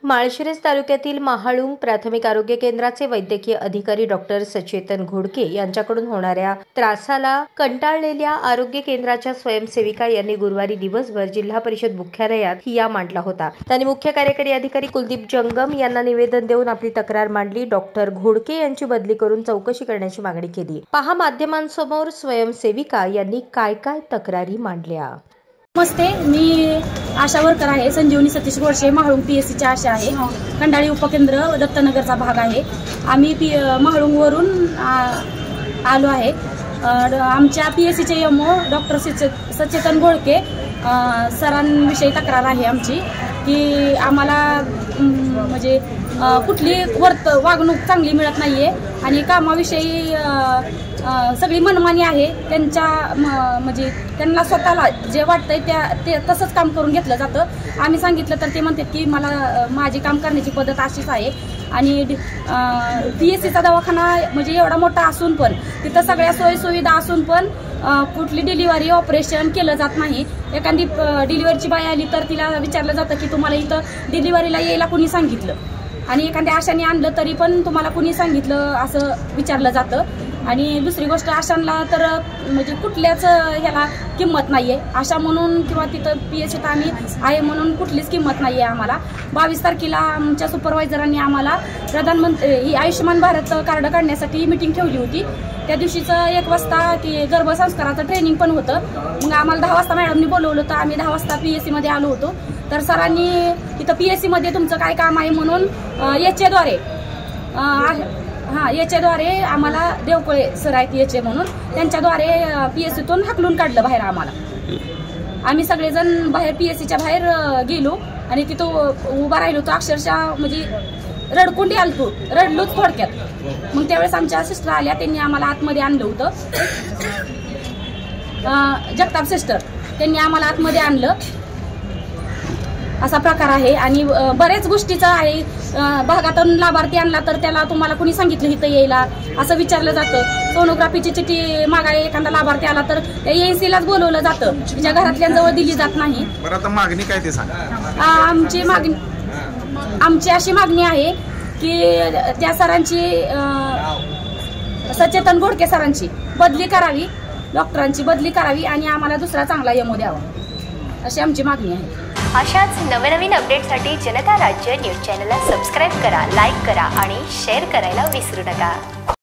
माळशिरस तालुक्यातील महाळुंग प्राथमिक आरोग्य केंद्राचे वैद्यकीय अधिकारी डॉक्टर सचेतन घोडके यांच्याकडून होणाऱ्या त्रासाला कंटाळलेल्या आरोग्य केंद्राच्या स्वयंसेविका यांनी गुरुवारी दिवसभर जिल्हा परिषद मुख्यालयात हिया मांडला होता। त्यांनी मुख्य कार्यकारी अधिकारी कुलदीप जंगम यांना निवेदन देऊन आपली तक्रार मांडली। डॉक्टर घोडके यांची बदली करून चौकशी करण्याची मागणी केली। पहा माध्यमांसमोर स्वयंसेविका यांनी काय काय तक्रारी मांडल्या। नमस्ते, मी आशा वर्कर आहे। संजीवनी सतीश गोडसे, महाळुंग पीएससीची आशा आहे। खंडाळी उपकेंद्र दत्तनगरचा भाग आहे। आम्ही महाळुंगवरून आलो आहे। आमच्या पीएससीचे एमओ डॉक्टर सचेतन घोडके सरांविषयी तक्रार आहे आमची की आम्हाला म्हणजे कुठली वागणूक चांगली मिळत नाहीये आणि कामाविषयी सगळी मनमानी आहे। त्यांच्या म्हणजे त्यांना स्वतःला जे वाटतंय ते तसंच काम करून घेतलं जातं। आम्ही सांगितलं तर ते म्हणतात की मला माझी काम करण्याची पद्धत अशीच आहे आणि पीएससीचा दवाखाना म्हणजे एवढा मोठा असून पण तिथं सगळ्या सोयीसुविधा असून पण कुठली डिलिव्हरी ऑपरेशन केलं जात नाही। एखादी डिलिव्हरीची बाई आली तर तिला विचारलं जातं की तुम्हाला इथं डिलिव्हरीला यायला कुणी सांगितलं आणि एखाद्या आशाने आणलं तरी पण तुम्हाला कुणी सांगितलं असं विचारलं जातं। आणि दुसरी गोष्ट, आशांना तर म्हणजे कुठल्याच ह्याला किंमत नाहीये। आशा म्हणून किंवा तिथं पीएससीत आम्ही आहे म्हणून कुठलीच किंमत नाहीये आम्हाला। 22 तारखेला आमच्या सुपरवायझरांनी आम्हाला प्रधानमंत्री आयुष्यमान भारत कार्ड काढण्यासाठी मीटिंग ठेवली होती। त्या दिवशीचं 1 वाजता की गर्भसंस्काराचं ट्रेनिंग पण होतं। मग आम्हाला 10 वाजता मॅडमनी बोलवलं होतं। आम्ही 10 वाजता पीएससी मध्ये आलो होतो। तर सरांनी तिथं पीएससी मध्ये तुमचं काय काम आहे म्हणून याच्याद्वारे आम्हाला देवकळे सर आहेत याचे म्हणून त्यांच्याद्वारे पीएससीतून हाकलून काढलं बाहेर आम्हाला। आम्ही सगळेजण बाहेर पीएससीच्या बाहेर गेलो आणि तिथं उभा राहिलो होतो। अक्षरशः म्हणजे रडकुंडी आलतो, रडलोच थोडक्यात। मग त्यावेळेस आमच्या सिस्टर आल्या, त्यांनी आम्हाला आतमध्ये आणलं होतं। जगताप सिस्टर त्यांनी आम्हाला आतमध्ये आणलं, असा प्रकार आहे। आणि बऱ्याच गोष्टीचं आहे। भागातून लाभार्थी आणला तर त्याला तुम्हाला कुणी सांगितलं इथं यायला असं विचारलं जातं। सोनोग्राफीची चिठ्ठी मागाय एखादा लाभार्थी आला तर त्या एएनसीलाच बोलवलं जातं, तिच्या घरातल्यांजवळ दिली जात नाही। बरं, आता मागणी काय ते सांगा। आमची अशी मागणी आहे की त्या सरांची सचेतन घोडके सरांची बदली करावी, डॉक्टरांची बदली करावी आणि आम्हाला दुसरा चांगला एमओ द्यावा, अशी आमची मागणी आहे। अशाच नवनवीन अपडेटसाठी जनता राज्य न्यूज चॅनलला सबस्क्राईब करा, लाईक करा आणि शेअर करायला विसरू नका।